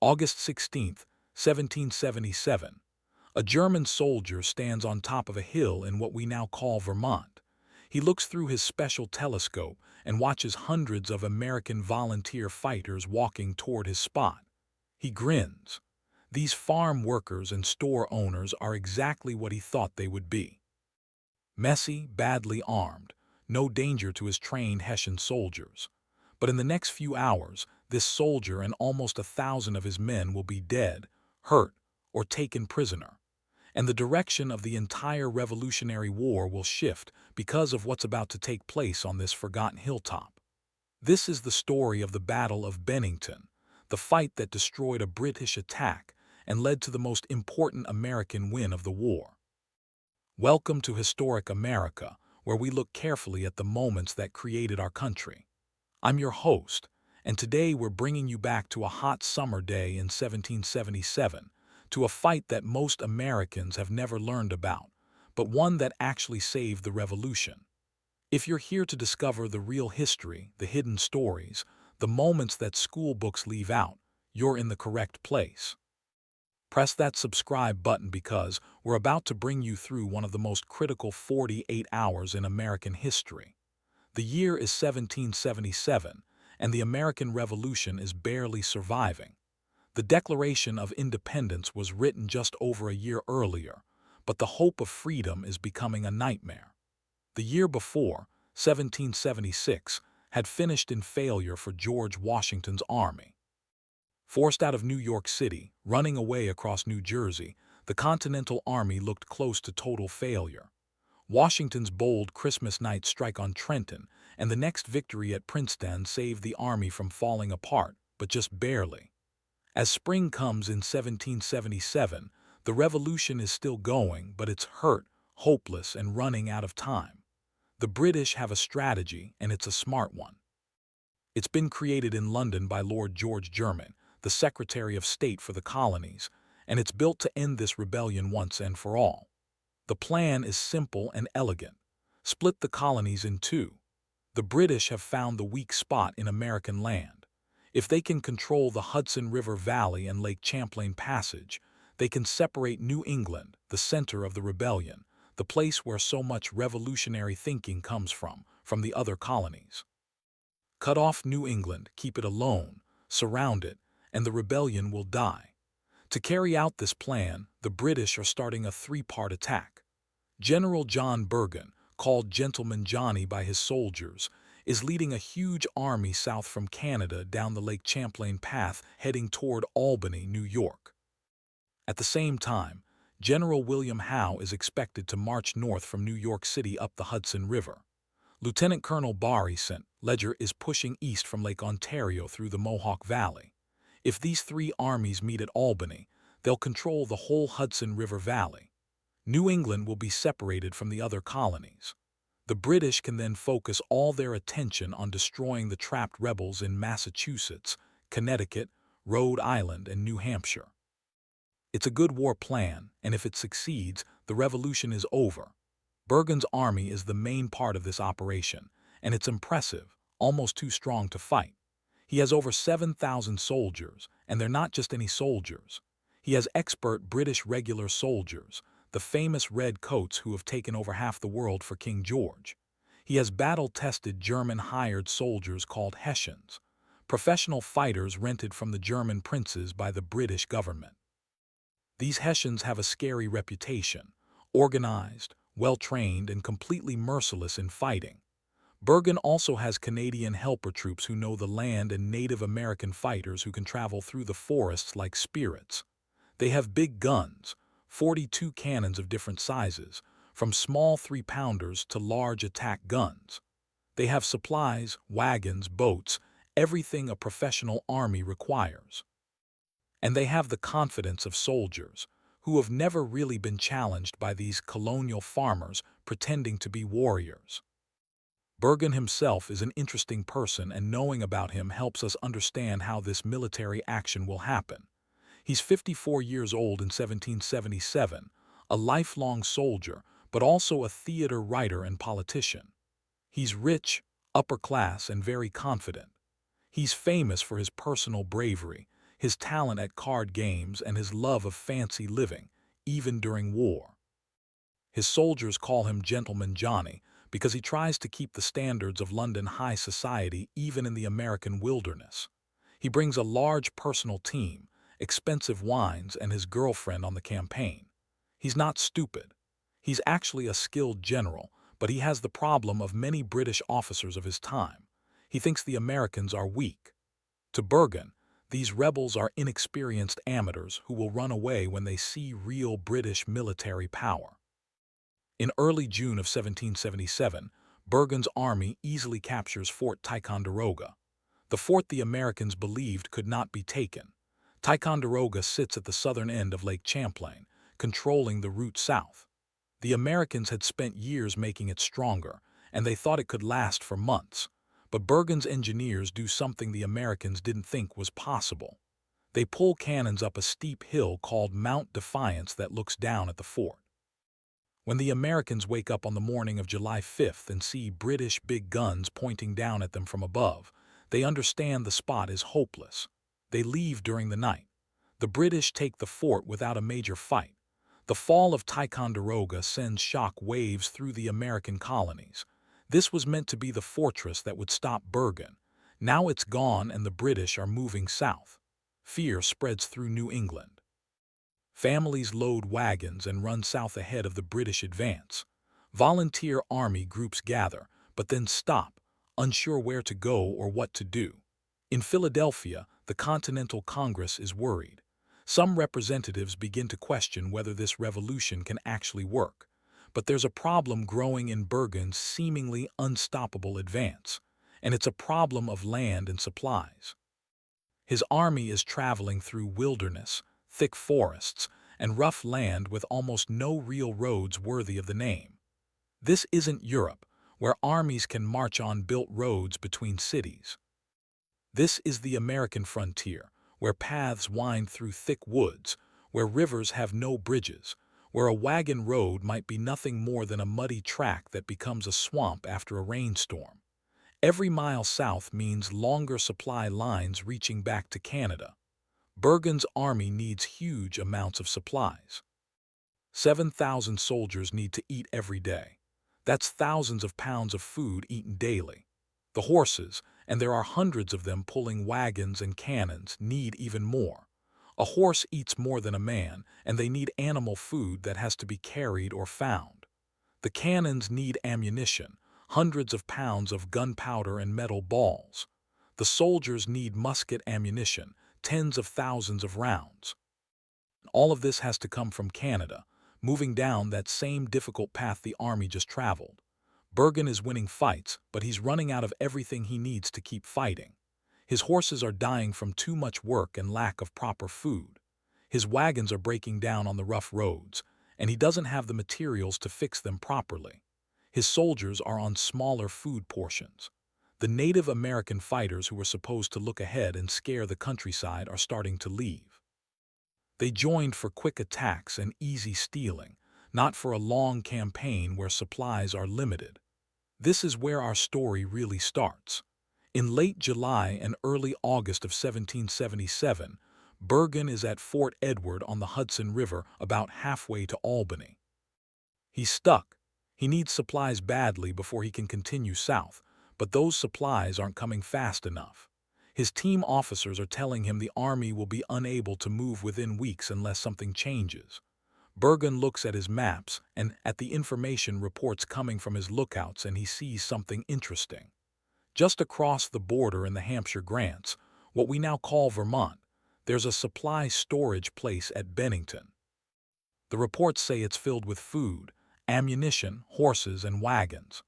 August 16th, 1777. A German soldier stands on top of a hill in what we now call Vermont. He looks through his special telescope and watches hundreds of American volunteer fighters walking toward his spot. He grins. These farm workers and store owners are exactly what he thought they would be. Messy, badly armed, no danger to his trained Hessian soldiers. But in the next few hours, this soldier and almost 1,000 of his men will be dead, hurt, or taken prisoner. And the direction of the entire Revolutionary War will shift because of what's about to take place on this forgotten hilltop. This is the story of the Battle of Bennington, the fight that destroyed a British attack and led to the most important American win of the war. Welcome to Historic America, where we look carefully at the moments that created our country. I'm your host, and today we're bringing you back to a hot summer day in 1777, to a fight that most Americans have never learned about, but one that actually saved the Revolution. If you're here to discover the real history, the hidden stories, the moments that school books leave out, you're in the correct place. Press that subscribe button because we're about to bring you through one of the most critical 48 hours in American history. The year is 1777, and the American Revolution is barely surviving. The Declaration of Independence was written just over a year earlier, but the hope of freedom is becoming a nightmare. The year before, 1776, had finished in failure for George Washington's army. Forced out of New York City, running away across New Jersey, the Continental Army looked close to total failure. Washington's bold Christmas night strike on Trenton and the next victory at Princeton saved the army from falling apart, but just barely. As spring comes in 1777, the revolution is still going, but it's hurt, hopeless, and running out of time. The British have a strategy, and it's a smart one. It's been created in London by Lord George German, the Secretary of State for the Colonies, and it's built to end this rebellion once and for all. The plan is simple and elegant. Split the colonies in two. The British have found the weak spot in American land. If they can control the Hudson River Valley and Lake Champlain Passage, they can separate New England, the center of the rebellion, the place where so much revolutionary thinking comes from the other colonies. Cut off New England, keep it alone, surround it, and the rebellion will die. To carry out this plan, the British are starting a three-part attack. General John Bergen, called Gentleman Johnny by his soldiers, is leading a huge army south from Canada down the Lake Champlain path heading toward Albany, New York. At the same time, General William Howe is expected to march north from New York City up the Hudson River. Lieutenant Colonel Barry St. Ledger is pushing east from Lake Ontario through the Mohawk Valley. If these three armies meet at Albany, they'll control the whole Hudson River Valley. New England will be separated from the other colonies. The British can then focus all their attention on destroying the trapped rebels in Massachusetts, Connecticut, Rhode Island, and New Hampshire. It's a good war plan, and if it succeeds, the revolution is over. Bergen's army is the main part of this operation, and it's impressive, almost too strong to fight. He has over 7,000 soldiers, and they're not just any soldiers. He has expert British regular soldiers, the famous red coats who have taken over half the world for King George. He has battle-tested German-hired soldiers called Hessians, professional fighters rented from the German princes by the British government. These Hessians have a scary reputation, organized, well-trained, and completely merciless in fighting. Bergen also has Canadian helper troops who know the land and Native American fighters who can travel through the forests like spirits. They have big guns, 42 cannons of different sizes, from small 3-pounders to large attack guns. They have supplies, wagons, boats, everything a professional army requires. And they have the confidence of soldiers, who have never really been challenged by these colonial farmers pretending to be warriors. Bergen himself is an interesting person, and knowing about him helps us understand how this military action will happen. He's 54 years old in 1777, a lifelong soldier, but also a theater writer and politician. He's rich, upper class, and very confident. He's famous for his personal bravery. his talent at card games, and his love of fancy living, even during war. His soldiers call him Gentleman Johnny because he tries to keep the standards of London high society even in the American wilderness. He brings a large personal team, expensive wines, and his girlfriend on the campaign. He's not stupid. He's actually a skilled general, but he has the problem of many British officers of his time. He thinks the Americans are weak. To Bergen, these rebels are inexperienced amateurs who will run away when they see real British military power. In early June of 1777, Bergen's army easily captures Fort Ticonderoga, the fort the Americans believed could not be taken. Ticonderoga sits at the southern end of Lake Champlain, controlling the route south. The Americans had spent years making it stronger, and they thought it could last for months. But Bergen's engineers do something the Americans didn't think was possible. They pull cannons up a steep hill called Mount Defiance that looks down at the fort. When the Americans wake up on the morning of July 5th and see British big guns pointing down at them from above, they understand the spot is hopeless. They leave during the night. The British take the fort without a major fight. The fall of Ticonderoga sends shock waves through the American colonies. This was meant to be the fortress that would stop Bergen. Now it's gone and the British are moving south. Fear spreads through New England. Families load wagons and run south ahead of the British advance. Volunteer army groups gather, but then stop, unsure where to go or what to do. In Philadelphia, the Continental Congress is worried. Some representatives begin to question whether this revolution can actually work. But there's a problem growing in Bergen's seemingly unstoppable advance, and it's a problem of land and supplies. His army is traveling through wilderness, thick forests, and rough land with almost no real roads worthy of the name. This isn't Europe, where armies can march on built roads between cities. This is the American frontier, where paths wind through thick woods, where rivers have no bridges, where a wagon road might be nothing more than a muddy track that becomes a swamp after a rainstorm. Every mile south means longer supply lines reaching back to Canada. Bergen's army needs huge amounts of supplies. 7,000 soldiers need to eat every day. That's thousands of pounds of food eaten daily. The horses, and there are hundreds of them pulling wagons and cannons, need even more. A horse eats more than a man, and they need animal food that has to be carried or found. The cannons need ammunition, hundreds of pounds of gunpowder and metal balls. The soldiers need musket ammunition, tens of thousands of rounds. All of this has to come from Canada, moving down that same difficult path the army just traveled. Bergen is winning fights, but he's running out of everything he needs to keep fighting. His horses are dying from too much work and lack of proper food. His wagons are breaking down on the rough roads, and he doesn't have the materials to fix them properly. His soldiers are on smaller food portions. The Native American fighters who were supposed to look ahead and scare the countryside are starting to leave. They joined for quick attacks and easy stealing, not for a long campaign where supplies are limited. This is where our story really starts. In late July and early August of 1777, Bergen is at Fort Edward on the Hudson River, about halfway to Albany. He's stuck. He needs supplies badly before he can continue south, but those supplies aren't coming fast enough. His team officers are telling him the army will be unable to move within weeks unless something changes. Bergen looks at his maps and at the information reports coming from his lookouts, and he sees something interesting. Just across the border in the Hampshire grants, what we now call Vermont, there's a supply storage place at Bennington. The reports say it's filled with food, ammunition, horses, and wagons.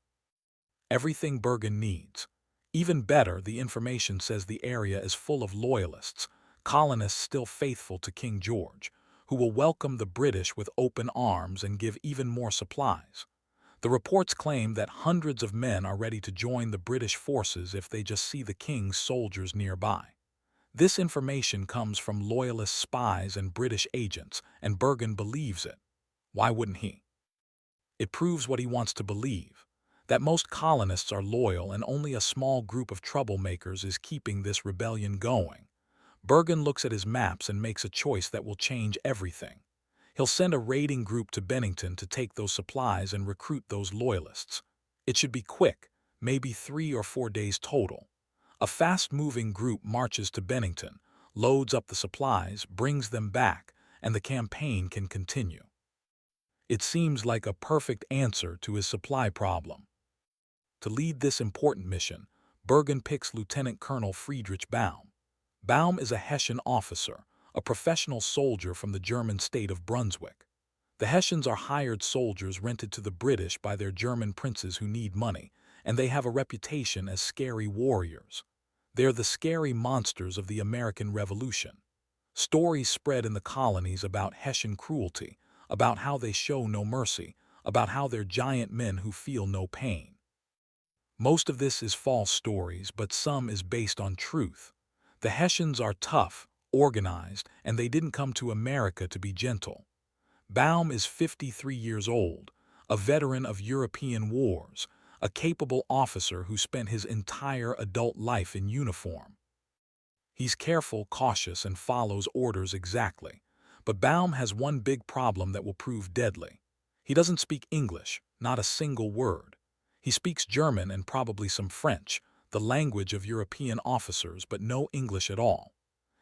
Everything Bergen needs. Even better, the information says the area is full of loyalists, colonists still faithful to King George, who will welcome the British with open arms and give even more supplies. The reports claim that hundreds of men are ready to join the British forces if they just see the King's soldiers nearby. This information comes from loyalist spies and British agents, and Bergen believes it. Why wouldn't he? It proves what he wants to believe, that most colonists are loyal and only a small group of troublemakers is keeping this rebellion going. Bergen looks at his maps and makes a choice that will change everything. He'll send a raiding group to Bennington to take those supplies and recruit those loyalists. It should be quick, maybe 3 or 4 days total. A fast-moving group marches to Bennington, loads up the supplies, brings them back, and the campaign can continue. It seems like a perfect answer to his supply problem. To lead this important mission, Bergen picks Lieutenant Colonel Friedrich Baum. Baum is a Hessian officer, a professional soldier from the German state of Brunswick. The Hessians are hired soldiers rented to the British by their German princes who need money, and they have a reputation as scary warriors. They're the scary monsters of the American Revolution. Stories spread in the colonies about Hessian cruelty, about how they show no mercy, about how they're giant men who feel no pain. Most of this is false stories, but some is based on truth. The Hessians are tough, organized, and they didn't come to America to be gentle. Baum is 53 years old, a veteran of European wars, a capable officer who spent his entire adult life in uniform. He's careful, cautious, and follows orders exactly. But Baum has one big problem that will prove deadly. He doesn't speak English, not a single word. He speaks German and probably some French, the language of European officers, but no English at all.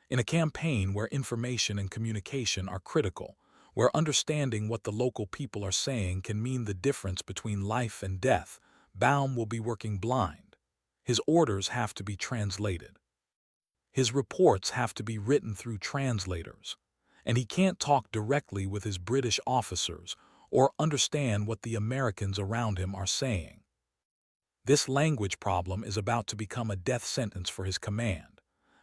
In a campaign where information and communication are critical, where understanding what the local people are saying can mean the difference between life and death, Baum will be working blind. His orders have to be translated. His reports have to be written through translators, and he can't talk directly with his British officers or understand what the Americans around him are saying. This language problem is about to become a death sentence for his command.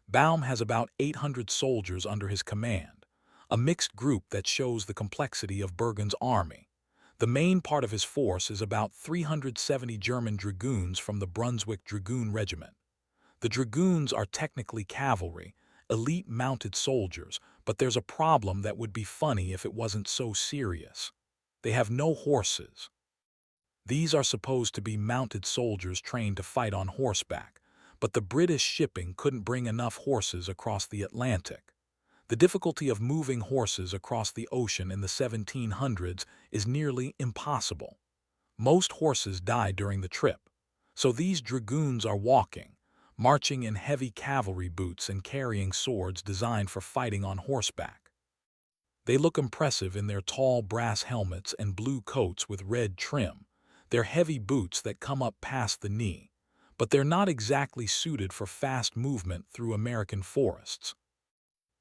Baum has about 800 soldiers under his command, a mixed group that shows the complexity of Bergen's army. The main part of his force is about 370 German dragoons from the Brunswick Dragoon Regiment. The dragoons are technically cavalry, elite mounted soldiers, but there's a problem that would be funny if it wasn't so serious. They have no horses. These are supposed to be mounted soldiers trained to fight on horseback, but the British shipping couldn't bring enough horses across the Atlantic. The difficulty of moving horses across the ocean in the 1700s is nearly impossible. Most horses die during the trip, so these dragoons are walking, marching in heavy cavalry boots and carrying swords designed for fighting on horseback. They look impressive in their tall brass helmets and blue coats with red trim. They're heavy boots that come up past the knee, but they're not exactly suited for fast movement through American forests.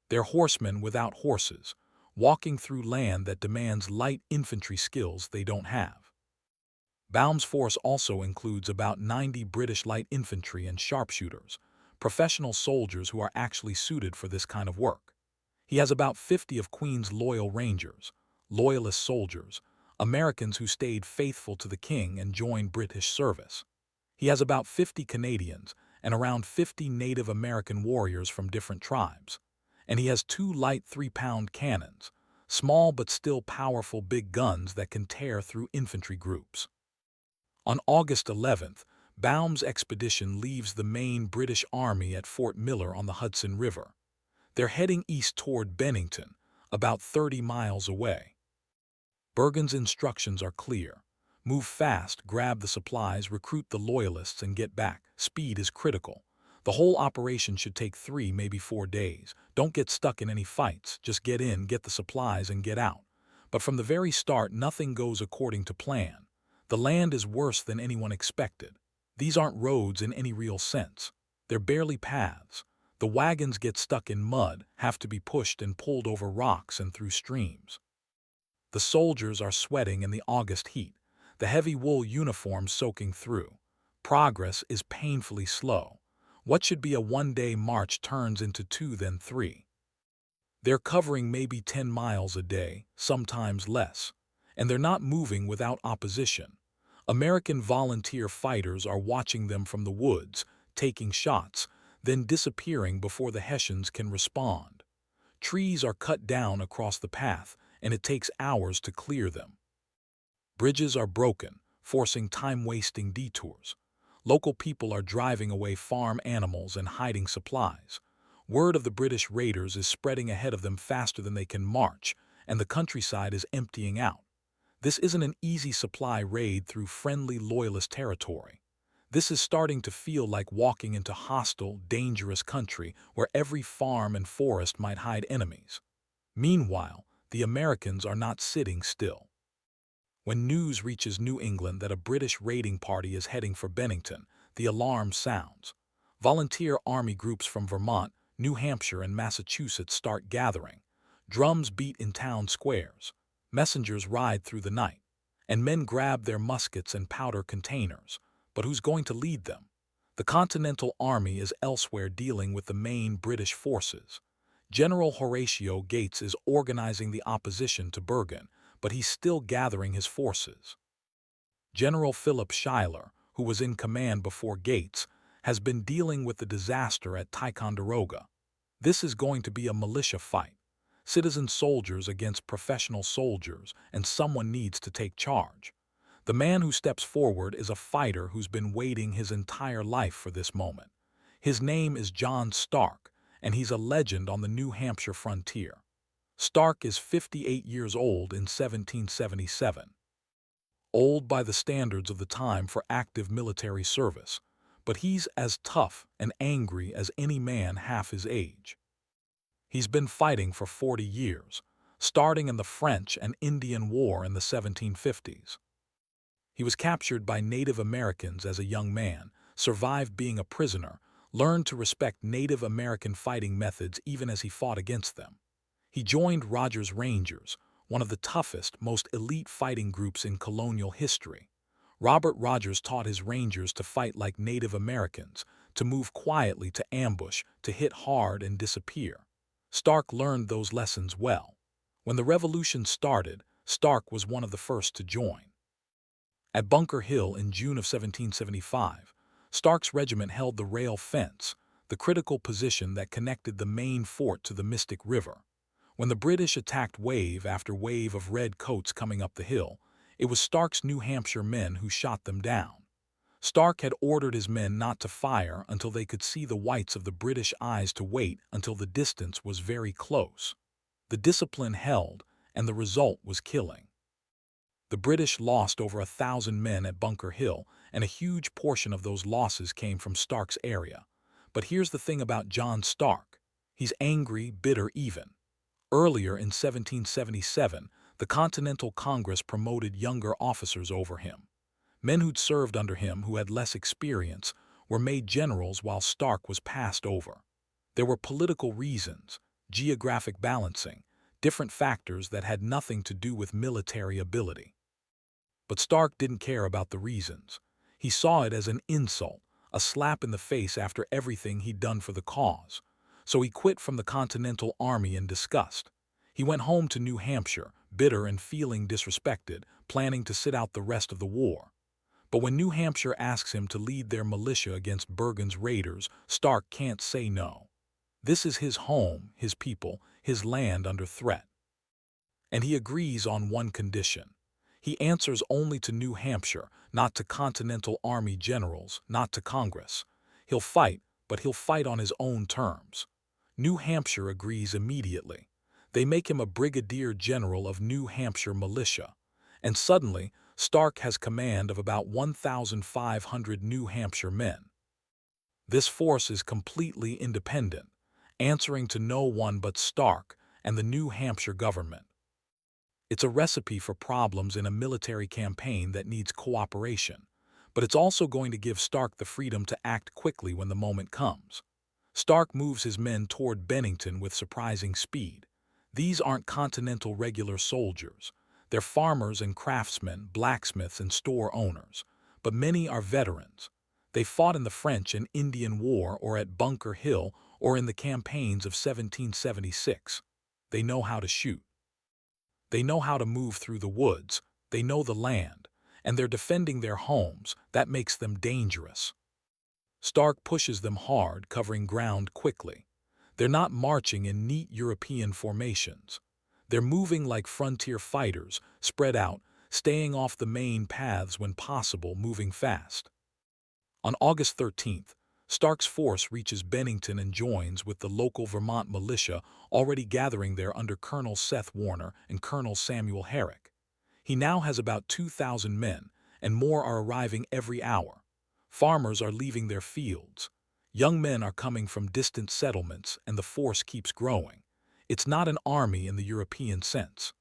They're horsemen without horses, walking through land that demands light infantry skills they don't have. Baum's force also includes about 90 British light infantry and sharpshooters, professional soldiers who are actually suited for this kind of work. He has about 50 of Queen's loyal rangers, loyalist soldiers, Americans who stayed faithful to the king and joined British service. He has about 50 Canadians and around 50 Native American warriors from different tribes. And he has 2 light 3-pound cannons, small but still powerful big guns that can tear through infantry groups. On August 11th, Baum's expedition leaves the main British army at Fort Miller on the Hudson River. They're heading east toward Bennington, about 30 miles away. Bergen's instructions are clear. Move fast, grab the supplies, recruit the loyalists, and get back. Speed is critical. The whole operation should take 3, maybe 4 days. Don't get stuck in any fights. Just get in, get the supplies, and get out. But from the very start, nothing goes according to plan. The land is worse than anyone expected. These aren't roads in any real sense. They're barely paths. The wagons get stuck in mud, have to be pushed and pulled over rocks and through streams. The soldiers are sweating in the August heat, the heavy wool uniforms soaking through. Progress is painfully slow. What should be a 1-day march turns into 2, then 3. They're covering maybe 10 miles a day, sometimes less, and they're not moving without opposition. American volunteer fighters are watching them from the woods, taking shots, then disappearing before the Hessians can respond. Trees are cut down across the path, and it takes hours to clear them. Bridges are broken, forcing time-wasting detours. Local people are driving away farm animals and hiding supplies. Word of the British raiders is spreading ahead of them faster than they can march, and the countryside is emptying out. This isn't an easy supply raid through friendly loyalist territory. This is starting to feel like walking into hostile, dangerous country where every farm and forest might hide enemies. Meanwhile, the Americans are not sitting still. When news reaches New England that a British raiding party is heading for Bennington, the alarm sounds. Volunteer army groups from Vermont, New Hampshire, and Massachusetts start gathering. Drums beat in town squares. Messengers ride through the night. And men grab their muskets and powder containers. But who's going to lead them? The Continental Army is elsewhere dealing with the main British forces. General Horatio Gates is organizing the opposition to Bergen, but he's still gathering his forces. General Philip Schuyler, who was in command before Gates, has been dealing with the disaster at Ticonderoga. This is going to be a militia fight. Citizen soldiers against professional soldiers, and someone needs to take charge. The man who steps forward is a fighter who's been waiting his entire life for this moment. His name is John Stark, and he's a legend on the New Hampshire frontier. Stark is 58 years old in 1777. Old by the standards of the time for active military service, but he's as tough and angry as any man half his age. He's been fighting for 40 years, starting in the French and Indian War in the 1750s. He was captured by Native Americans as a young man, survived being a prisoner, learned to respect Native American fighting methods even as he fought against them. He joined Rogers Rangers, one of the toughest, most elite fighting groups in colonial history. Robert Rogers taught his Rangers to fight like Native Americans, to move quietly to ambush, to hit hard and disappear. Stark learned those lessons well. When the Revolution started, Stark was one of the first to join. At Bunker Hill in June of 1775, Stark's regiment held the rail fence, the critical position that connected the main fort to the Mystic River. When the British attacked wave after wave of red coats coming up the hill, it was Stark's New Hampshire men who shot them down. Stark had ordered his men not to fire until they could see the whites of the British eyes, to wait until the distance was very close. The discipline held, and the result was killing. The British lost over 1,000 men at Bunker Hill, and a huge portion of those losses came from Stark's area. But here's the thing about John Stark. He's angry, bitter even. Earlier in 1777, the Continental Congress promoted younger officers over him. Men who'd served under him, who had less experience, were made generals while Stark was passed over. There were political reasons, geographic balancing, different factors that had nothing to do with military ability. But Stark didn't care about the reasons. He saw it as an insult, a slap in the face after everything he'd done for the cause. So he quit from the Continental Army in disgust. He went home to New Hampshire, bitter and feeling disrespected, planning to sit out the rest of the war. But when New Hampshire asks him to lead their militia against Bergen's raiders, Stark can't say no. This is his home, his people, his land under threat. And he agrees on one condition. He answers only to New Hampshire, not to Continental Army generals, not to Congress. He'll fight, but he'll fight on his own terms. New Hampshire agrees immediately. They make him a brigadier general of New Hampshire militia. And suddenly, Stark has command of about 1,500 New Hampshire men. This force is completely independent, answering to no one but Stark and the New Hampshire government. It's a recipe for problems in a military campaign that needs cooperation, but it's also going to give Stark the freedom to act quickly when the moment comes. Stark moves his men toward Bennington with surprising speed. These aren't Continental regular soldiers. They're farmers and craftsmen, blacksmiths and store owners, but many are veterans. They fought in the French and Indian War, or at Bunker Hill, or in the campaigns of 1776. They know how to shoot. They know how to move through the woods. They know the land, and they're defending their homes. That makes them dangerous. Stark pushes them hard, covering ground quickly. They're not marching in neat European formations. They're moving like frontier fighters, spread out, staying off the main paths when possible, moving fast. On August 13th, Stark's force reaches Bennington and joins with the local Vermont militia already gathering there under Colonel Seth Warner and Colonel Samuel Herrick. He now has about 2,000 men, and more are arriving every hour. Farmers are leaving their fields. Young men are coming from distant settlements, and the force keeps growing. It's not an army in the European sense.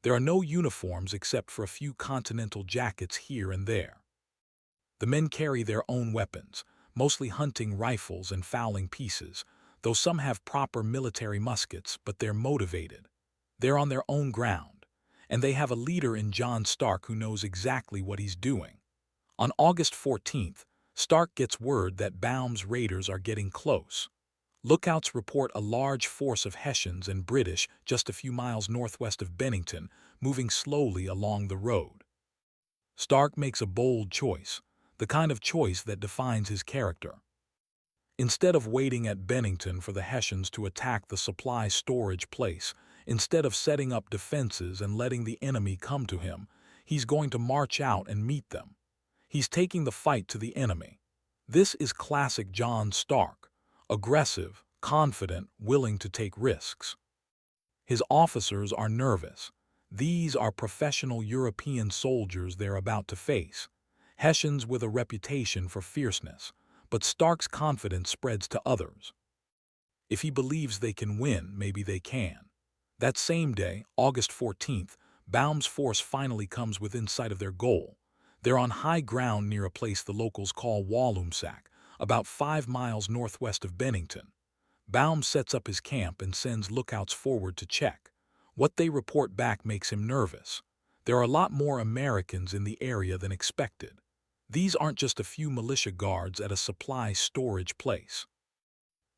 There are no uniforms except for a few continental jackets here and there. The men carry their own weapons, mostly hunting rifles and fowling pieces, though some have proper military muskets, but they're motivated. They're on their own ground, and they have a leader in John Stark who knows exactly what he's doing. On August 14th, Stark gets word that Baum's raiders are getting close. Lookouts report a large force of Hessians and British just a few miles northwest of Bennington, moving slowly along the road. Stark makes a bold choice, the kind of choice that defines his character. Instead of waiting at Bennington for the Hessians to attack the supply storage place, instead of setting up defenses and letting the enemy come to him, he's going to march out and meet them. He's taking the fight to the enemy. This is classic John Stark, aggressive, confident, willing to take risks. His officers are nervous. These are professional European soldiers they're about to face, Hessians with a reputation for fierceness, but Stark's confidence spreads to others. If he believes they can win, maybe they can. That same day, August 14th, Baum's force finally comes within sight of their goal. They're on high ground near a place the locals call Walloomsac, about 5 miles northwest of Bennington. Baum sets up his camp and sends lookouts forward to check. What they report back makes him nervous. There are a lot more Americans in the area than expected. These aren't just a few militia guards at a supply storage place.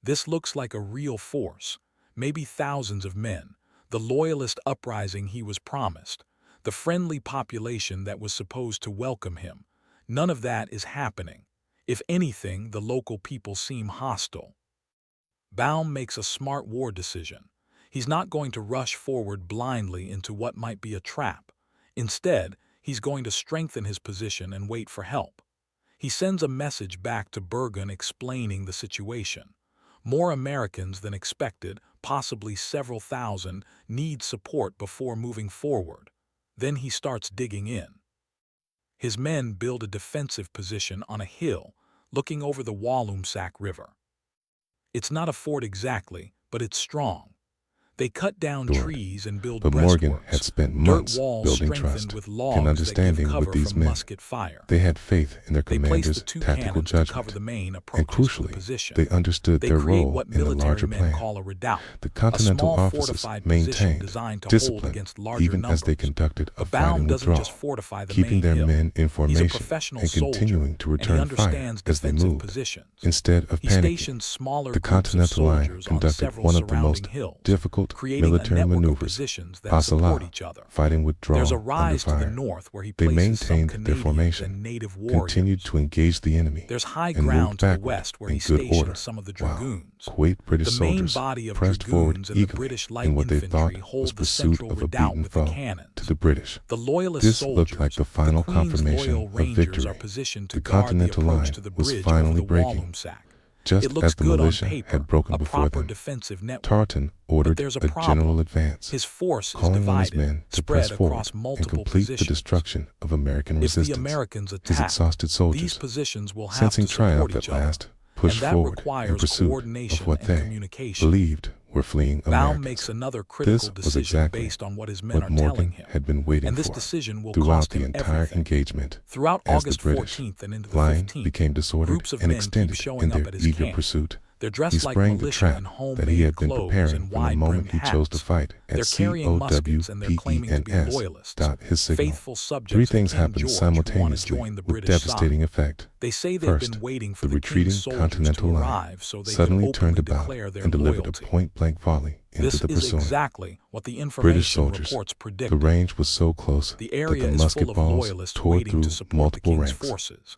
This looks like a real force, maybe thousands of men, the loyalist uprising he was promised, the friendly population that was supposed to welcome him. None of that is happening. If anything, the local people seem hostile. Baum makes a smart war decision. He's not going to rush forward blindly into what might be a trap. Instead, he's going to strengthen his position and wait for help. He sends a message back to Bergen explaining the situation. More Americans than expected, possibly several thousand, need support before moving forward. Then he starts digging in. His men build a defensive position on a hill, looking over the Walloomsac River. It's not a fort exactly, but it's strong. They cut down trees and build but Morgan breastworks, had spent months building trust and understanding with these men. They had faith in their commander's tactical judgment, and crucially, they understood their role in the larger plan. The Continental officers maintained discipline even as they conducted a fighting withdrawal, keeping their men in formation and continuing to return fire as they moved. Instead of panicking, the Continental line conducted one of the most difficult military maneuvers, Pasala, fighting withdrawal under fire. They maintained their formation, continued to engage the enemy, and moved backward in good order, while Kuwait British soldiers pressed forward eagerly in what they thought was pursuit of a beaten foe to the British. This looked like the final confirmation of victory. The Continental line was finally breaking. Just as the militia had broken before them, Tarleton ordered a general advance, calling on his men to press forward and complete the destruction of American resistance. His exhausted soldiers, sensing triumph at last, pushed forward in pursuit of what they believed were fleeing Americans. This was exactly what Morgan had been waiting for throughout the entire engagement. As the British line became disordered and extended in their eager pursuit, he sprang the trap that he had been preparing from the moment he chose to fight at COWPENS. His signal. 3 things happened simultaneously with devastating effect. First, the retreating Continental line suddenly turned about and delivered a point-blank volley into the pursuing British soldiers. The range was so close that the musket balls tore through multiple ranks.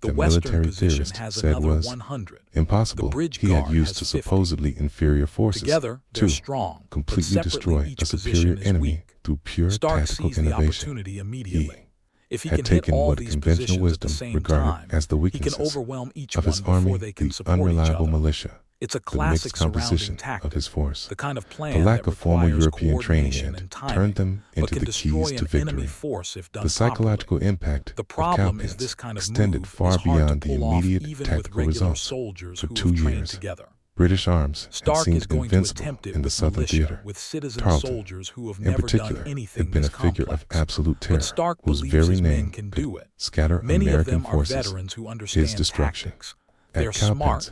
The the western military position theorist has said another was 100. impossible The bridge he had guard used has to 50. supposedly inferior forces Together, to they're strong, but completely separately destroy each a superior position is enemy weak. through pure Stark tactical sees the innovation. opportunity immediately. If he Had can hit taken all what these conventional positions at wisdom the same regarded time, as the he can weaknesses overwhelm each of one his before army, they can the support each unreliable other. militia, It's a the classic mixed surrounding composition tactic, of his force. the kind of The plan lack that of formal requires European training coordination and and timing, turned them but into can the destroy keys to an enemy victory. force if done The psychological properly. impact The of problem is Cowpens this kind of extended move far is hard to beyond the pull off immediate even with tactical regular results. soldiers For who 2 have trained years, together. British arms had Stark seemed is going to invincible attempt it in the with Southern militia, theater. with citizen Tarleton, soldiers who have in never done particular, anything had been this a figure of complex. absolute terror, But Stark whose believes very his men name can could do it. scatter Many of American them are forces. veterans who His understand destruction. tactics. At They're Cowpens, smart,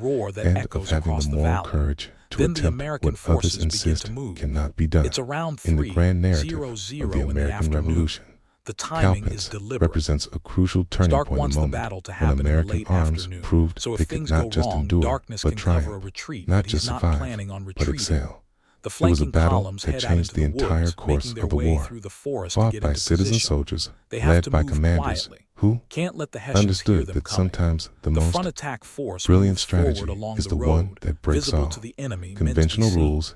roar that and echoes of having across the the moral valley. courage to Then the attempt American what others forces begin insist to move. cannot be done. It's around In the grand narrative 3:00 of the in the American afternoon. Revolution, The timing is Cowpens deliberate. represents a crucial turning Stark point in wants the the moment battle to when happen in the American late arms afternoon, proved so if they could things go not just wrong, endure, darkness but can cover a triumph, retreat, not but he's just not survive, planning on but retreating. excel. The It was a flanking battle columns that head out changed into the the entire woods, course making their of the way war, through the forest to fought get by into citizen position. soldiers They have led to by move commanders quietly. who Can't let the Hessians hear understood them that coming. sometimes the The most front attack force brilliant moves forward strategy along is the the one road, that breaks visible all to the enemy, meant to be conventional seen. rules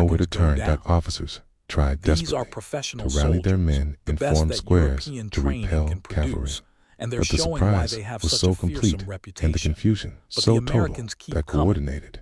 nowhere to turn that officers tried desperately to rally their men in formed squares to repel cavalry. And they're But the showing why surprise they have was such so a fearsome complete and the reputation. confusion But so the total Americans keep that coming. coordinated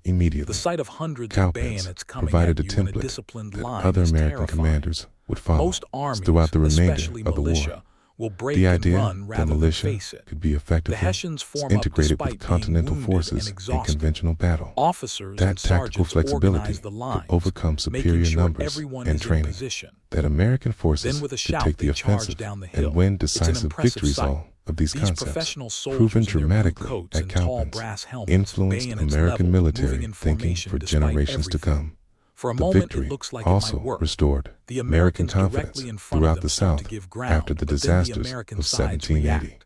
immediately. The sight of hundreds of bayonets coming provided at a you in a template disciplined that line other is American terrifying. commanders would follow Most armies, throughout the remainder especially of the militia, war. will break The and idea run that rather than militia face it. could be The effectively Hessians form up integrated despite with continental being wounded forces and in exhausted. conventional battle. Officers That and tactical sergeants flexibility organize the could lines, overcome making superior sure numbers everyone and is in training. position. That American forces Then with a could shout take the they charge offensive down the hill. and win It's an decisive impressive victories. sight. All of these These concepts, professional soldiers proven in their blue dramatically coats at and tall Cowpens, brass helmets, influenced bayonets American leveled, military moving in thinking formation for despite generations to everything. come. For a The moment victory it looks like it also might work. restored The American Americans confidence directly in front of throughout them the start South to give ground, after the but then the disasters American of sides 1780. react.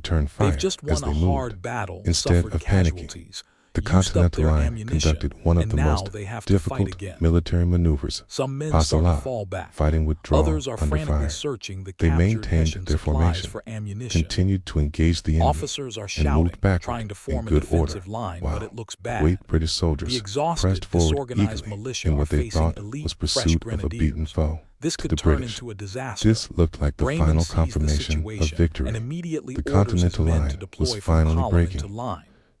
return fire as they moved. Instead of panicking, the Continental Line conducted one of the most difficult military maneuvers. Pass fighting withdrawal under fire. They maintained their formation, continued to engage the enemy, and moved backward in good order, while great British soldiers pressed forward eagerly in what they thought was pursuit of a beaten foe. To the British, this looked like the final confirmation of victory. The Continental Line was finally breaking.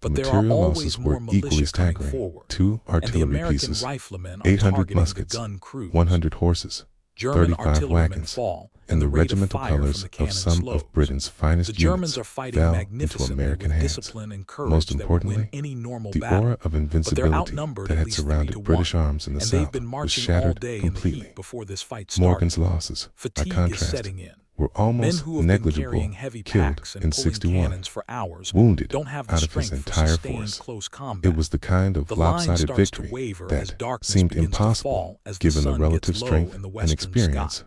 The But there are material always losses more were equally militia coming staggering. forward, 2 and the artillery American pieces, riflemen are 800 targeting muskets, the gun crews. 100 horses, German 35 artillerymen wagons, fall, and the the rate of regimental fire from colors the of cannon some slows. of Britain's finest The Germans units are fighting fell into magnificently American with hands. discipline and courage Most that would importantly, win any normal the battle. aura of But they're invincibility outnumbered that at had least 3 surrounded to 1, British arms in the and they've South been was marching all shattered day in the completely. heat before this fight started. Morgan's losses, by Fatigue is contrast, setting in. were Men almost who have been negligible. carrying heavy Killed packs in and pulling 61, cannons for hours wounded don't have the out of his strength for entire sustained force. close combat. It was the kind of The line lopsided starts to victory waver as that darkness seemed begins to impossible fall as the given the sun relative gets low strength in the and western experience sky.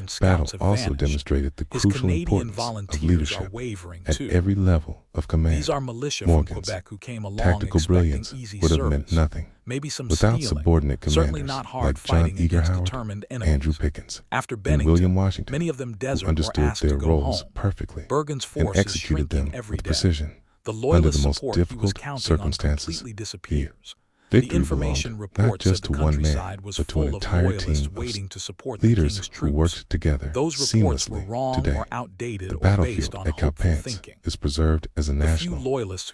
American battle scouts have also vanished. demonstrated the His crucial Canadian importance of volunteers are leadership wavering at too. every level of command. These are militia from Morgan's Quebec who came along tactical expecting brilliance easy would have service, meant nothing maybe some without stealing, subordinate certainly commanders not hard like John fighting against Eager determined enemies. Andrew Pickens, After and Bennington, William Washington, many of them who desert or understood asked to their go roles home. perfectly Bergen's and force is executed shrinking them every with day. precision The under loyalist the most support he was difficult counting on circumstances. completely disappears. Victory belonged not just to one man, but to an entire team of leaders who worked together seamlessly. Today, the battlefield at Calpans is preserved as a national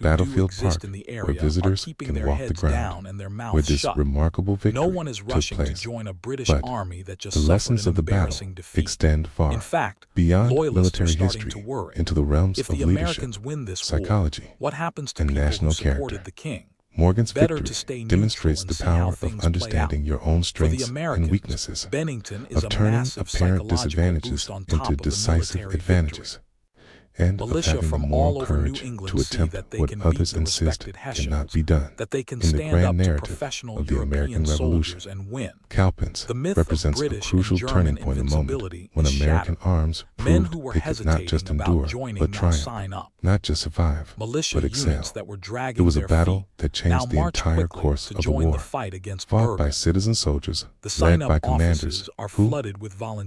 battlefield park where visitors can walk the ground where this remarkable victory took place. But the lessons of the battle extend far beyond military history into the realms of leadership, psychology, and national character. Morgan's victory demonstrates the power of understanding your own strengths and weaknesses, of turning apparent disadvantages into decisive advantages, and of having the moral courage to attempt what others insist cannot be done. In the grand narrative of the American Revolution, Calpans represents a crucial turning point, a moment when American arms proved they could not just endure, but triumph, not just survive, but excel. It was a battle that changed the entire course of a war, fought by citizen soldiers, led by commanders who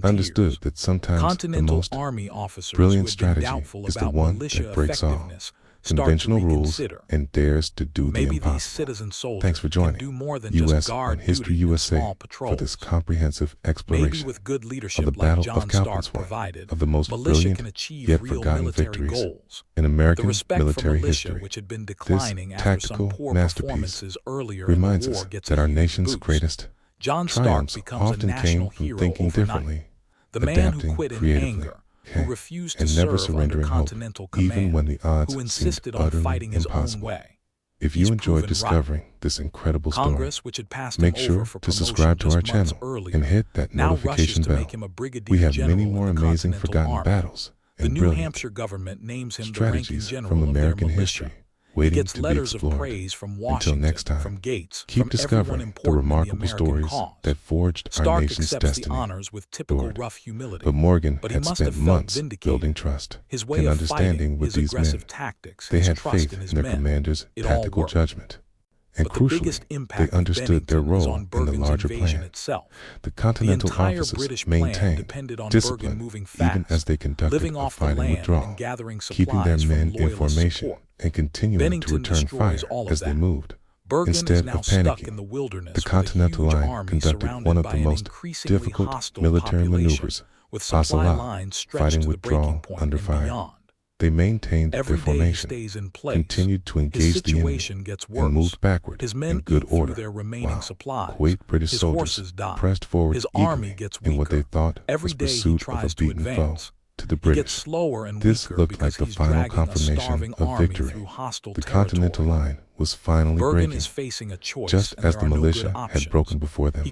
understood that sometimes the most brilliant strategy is the one that breaks all conventional rules and dares to do the impossible. Thanks for joining U.S. on History USA for this comprehensive exploration of the Battle of Calpans, one of the most brilliant yet forgotten victories in American military history. This tactical masterpiece reminds us that our nation's greatest triumphs often came from thinking differently, adapting creatively, and never surrendering hope, even when the odds seemed utterly impossible. If you enjoyed discovering this incredible story, make sure to subscribe to our channel and hit that notification bell. We have many more amazing forgotten battles and brilliant strategies from American history waiting to be explored. Until next time, keep discovering the remarkable stories that forged our nation's destiny. But Morgan had spent months building trust and understanding with these men. They had faith in their commander's tactical judgment. And crucially, they understood their role in the larger plan. The Continental officers maintained discipline even as they conducted a fighting withdrawal, keeping their men in formation and continuing to return fire as they moved. Instead of panicking, the Continental Line conducted one of the most difficult military maneuvers, possible, fighting withdrawal under fire. They maintained their formation, continued to engage the enemy, and moved backward in good order, while great British soldiers pressed forward eagerly in what they thought was pursuit of a beaten foe. To the British, this looked like the final confirmation of victory. The Continental Line was finally breaking, just as the militia had broken before them.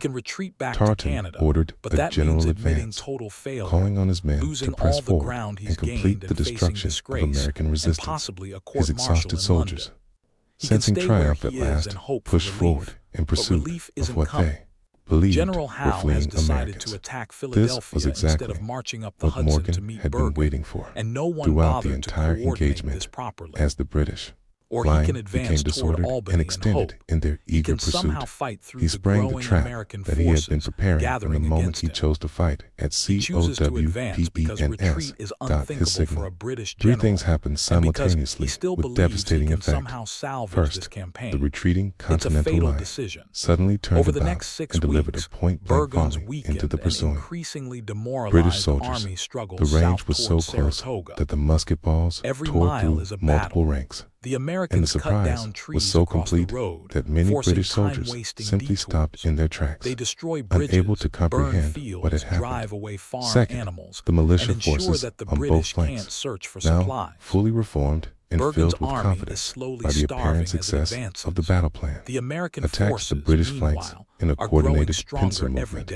Tarleton ordered a general advance, calling on his men to press forward and complete the destruction of American resistance. His exhausted soldiers, sensing triumph at last, pushed forward in pursuit of what they believed were fleeing Americans. This was exactly what Morgan had been waiting for throughout the entire engagement, as the British line became disordered and extended in their eager pursuit. He sprang the trap that he had been preparing from the moment he chose to fight at COWPENS. His signal. Three things happened simultaneously with devastating effect. First, the retreating Continental Line suddenly turned about and delivered a point-blank volley into the pursuing British soldiers. The range was so close that the musket balls tore through multiple ranks. And the surprise was so complete that many British soldiers simply stopped in their tracks, unable to comprehend what had happened. Second, the militia forces on both flanks, now fully reformed and filled with confidence by the apparent success of the battle plan, attacked the British flanks in a coordinated pincer movement.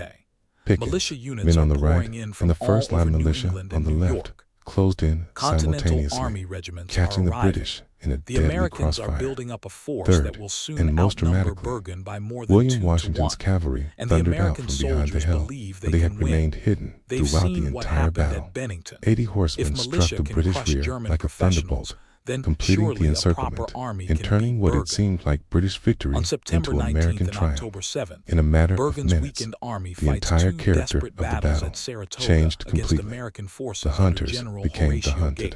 Pickets, men on the right, and the first-line militia on the left closed in simultaneously, catching the British in a deadly crossfire. Third, and most dramatically, William Washington's cavalry thundered out from behind the hill, where they had remained hidden throughout the entire battle. 80 horsemen struck the British rear like a thunderbolt, completing the encirclement and turning what it seemed like British victory into American triumph. In a matter of minutes, the entire character of the battle changed completely. The hunters became the hunted.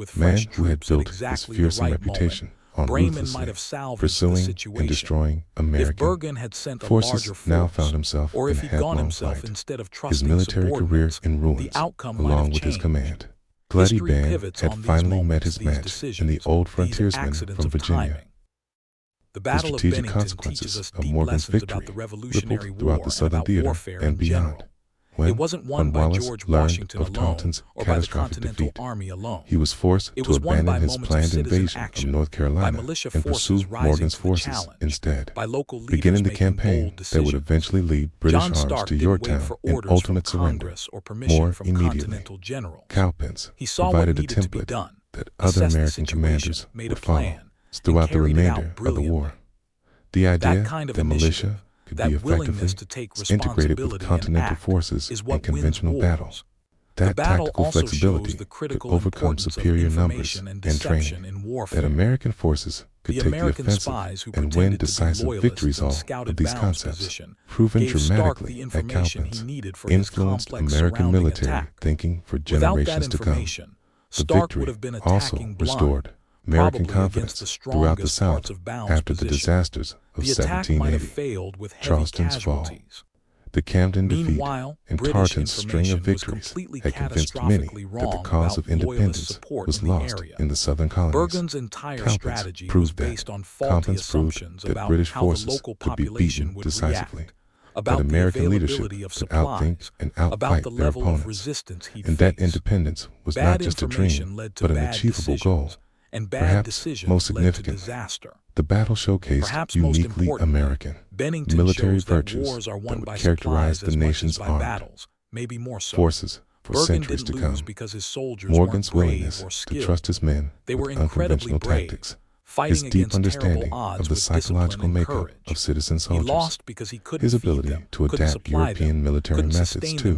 with man fresh who had troops at built his exactly the fearsome right reputation moment, on Bremen might ruthlessly have salvaged the pursuing and situation. destroying If American Bergen had sent a forces, larger now force, found himself or in if a he'd gone headlong himself fight, instead of his trusting military career subordinates, in the ruins, outcome might have along with his changed. command. Bloody History Band pivots had on these finally met moments, his these match in the decisions, old these frontiersman accidents from of Virginia. timing. The The Battle of strategic Bennington teaches consequences us of deep Morgan's lessons about victory the Revolutionary rippled throughout War the and Southern about theater warfare and in beyond. general. It wasn't won by George Washington alone or by the Continental Army alone. He was forced to abandon his planned invasion of North Carolina and pursue Morgan's forces instead, beginning the campaign that would eventually lead British arms to Yorktown in ultimate surrender. More immediately, Cowpens provided a template that other American commanders would follow throughout the remainder of the war. The idea that militia could be effectively integrated with Continental forces in conventional battles. That tactical flexibility could overcome superior numbers and training. That American forces could take the offensive and win decisive victories. All of these concepts, proven dramatically at Cowpens, influenced American military thinking for generations to come. The victory also restored American confidence throughout the South after the disasters of 1780, Charleston's fall, the Camden defeat, and Tarleton's string of victories had convinced many that the cause of independence was lost in the Southern colonies. Cowpens proved that British forces could be beaten decisively, that American leadership could outthink and outfight their opponents, and that independence was not just a dream, but an achievable goal. Perhaps most significant, the battle showcased uniquely American military virtues that would characterize the nation's armed forces for centuries to come. Morgan's willingness to trust his men with unconventional tactics, his deep understanding of the psychological makeup of citizen soldiers, his ability to adapt European military methods to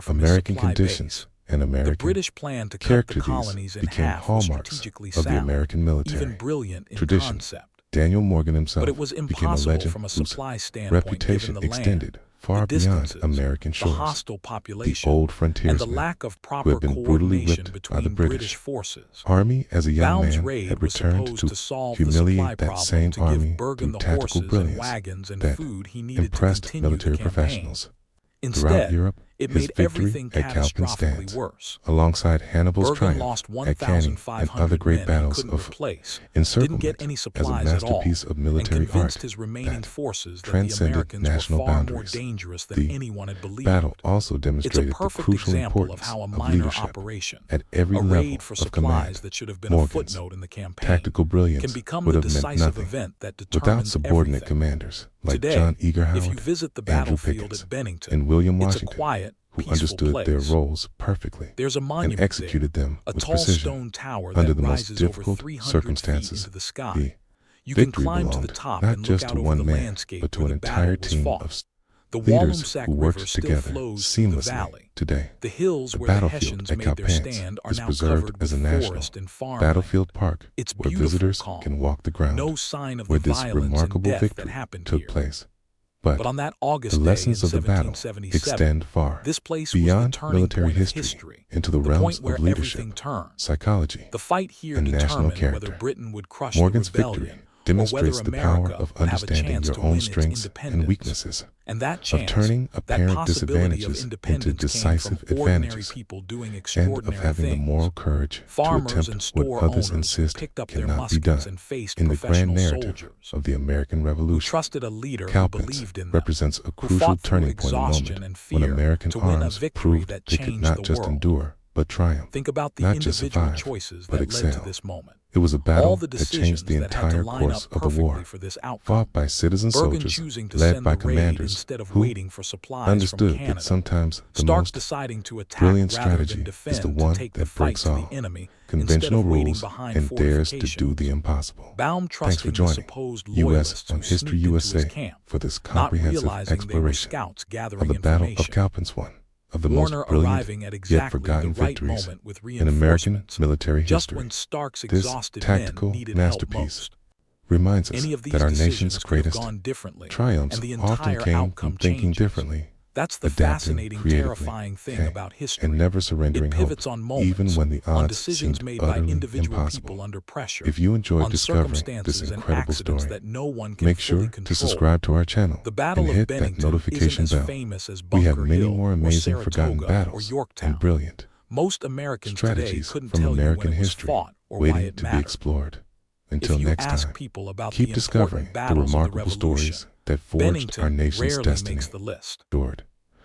American conditions and American character. These became hallmarks of the American military tradition. Daniel Morgan himself became a legend whose reputation extended far beyond American shores. The old frontiersman who had been brutally whipped by the British Army as a young man had returned to humiliate that same army through tactical brilliance that impressed military professionals. Throughout Europe, his victory at Cowpens stands, alongside Hannibal's triumph at Cannae and other great battles of encirclement, as a masterpiece of military art that transcended national boundaries. The battle also demonstrated the crucial importance of leadership at every level of command. Morgan's tactical brilliance would have meant nothing without subordinate commanders like John Eagerhoward, Andrew Pickens, and William Washington, who understood their roles perfectly and executed them with precision under the most difficult circumstances. The victory belonged not just to one man, but to an entire team of leaders who worked together seamlessly. Today, the battlefield at Cowpens is preserved as a national battlefield park where visitors can walk the ground where this remarkable victory took place. But on that August the lessons of the battle extend far beyond military history into the realms of leadership, psychology, and national character. Morgan's victory demonstrates the power of understanding your own strengths and weaknesses, of turning apparent disadvantages into decisive advantages, and of having the moral courage to attempt what others insist cannot be done. In the grand narrative of the American Revolution, Cowpens represents a crucial turning point, moment when American arms proved they could not just endure, but triumph, not just survive, but excel. It was a battle that changed the entire course of the war, fought by citizen soldiers, led by commanders who understood that sometimes the most brilliant strategy is the one that breaks all conventional rules and dares to do the impossible. Thanks for joining U.S. on History USA for this comprehensive exploration of the Battle of Cowpens, one of the most brilliant yet forgotten victories in American military history. This tactical masterpiece reminds us that our nation's greatest triumphs often came from thinking differently, That's the fascinating, terrifying thing about history. And never surrendering it pivots hope, on moments, even when the on odds decisions seemed made by utterly individual impossible. people under pressure, If you enjoyed on discovering this circumstances and incredible accidents story, that no one can make fully sure control. to subscribe to our channel The Battle and of hit that Bennington notification isn't as bell. famous as We have Bunker many Hill more or amazing forgotten Saratoga or battles Yorktown. and brilliant Most Americans today strategies couldn't from tell American you when it was history fought or why waiting it to be mattered. explored. Until If you next ask time, people about keep the discovering important the battles of the remarkable Revolution, stories that forged Bennington our nation's rarely destiny. makes the list. Adored.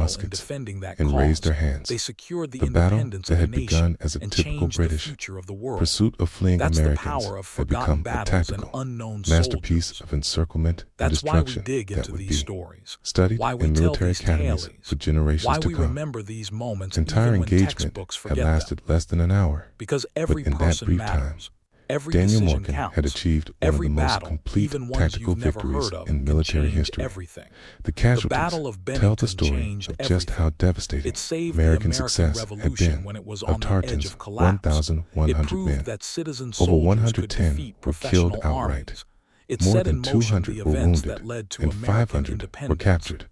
muskets defending that and cause. raised their hands. They secured the The battle independence that of a had nation begun as a and typical changed the British future of the world. pursuit of fleeing That's the Americans power of had forgotten become a battles and tactical unknown masterpiece soldiers. of encirclement and That's why we destruction dig that into would these be stories, studied why we in tell military these academies tales, for generations why to we come. remember these moments Its entire even when engagement textbooks had forget them. lasted less than an hour, Because but every in that person brief time, matters. Every Daniel decision Morgan counts. had achieved one Every of the most battle, complete even ones tactical you've never victories heard of, in can military change history. everything. The The casualties Battle of tell the Bennington story changed of just everything. how devastating It saved American the American success had Revolution been. when it was Of on the edge Tarleton's of collapse. 1,100 It proved men, that citizen over soldiers could 110 defeat were killed professional outright. armies. It More set than in motion 200 the were events wounded, that led to and American 500 were independence. captured,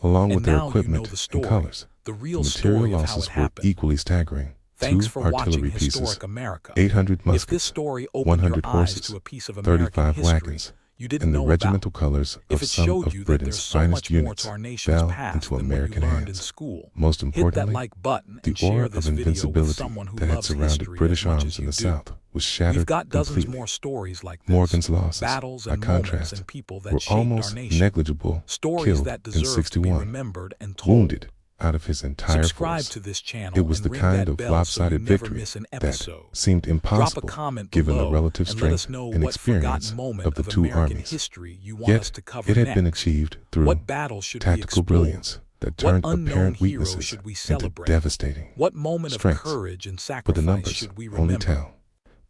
along And with their now you know equipment the and story, colors. the The real material story of how it losses were happened. equally staggering. Thanks 2 for watching artillery pieces, Historic America. 800 If this muskets, story opened your 100 eyes horses, to a piece of American 35 history wagons, you didn't and the know about, regimental colors if of it some showed of you that Britain's there's so finest much more units, to our nation's fell past into than American what you learned in hands. school, Most hit importantly, that like button the and share aura this of video with invincibility someone who that had loves surrounded history British as much arms as in you the do. South was We've shattered got dozens completely. more stories like this. Morgan's losses, Battles by and moments contrast, and people were that shaped our almost nation. negligible. Stories Killed that in deserve to be 61, remembered and told. wounded out of his entire Subscribe force. to this channel It was and the ring kind that of bell so you lopsided never victory miss an that episode. seemed Drop a impossible comment given the below relative and let us strength know and what experience forgotten moment of the of two American armies. history you want us Yet, to cover it had been next. achieved through What battle should we tactical explore? brilliance that What turned unknown apparent hero weaknesses should we into celebrate? devastating What moment of strengths. courage and But the sacrifice numbers should we only remember? tell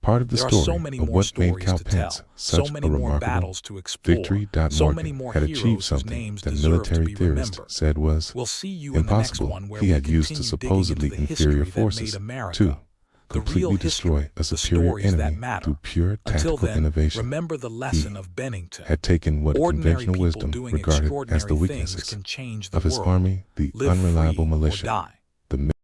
part of the There are so story many of more what made stories Cal to Pence tell, so such many a more remarkable battles to explore, victory. so many Morgan more had achieved heroes whose something names that deserve to military be theorists remembered. said was We'll see you in the next impossible. one where He we had used continue the digging into supposedly the inferior history that forces made America. to The real completely destroy history, a the superior stories that enemy matter. through pure Until tactical then, innovation. remember the He lesson of Bennington. had taken what Ordinary conventional people wisdom doing regarded as the extraordinary things weaknesses can change the of his world. army, the Live unreliable free or militia, die. the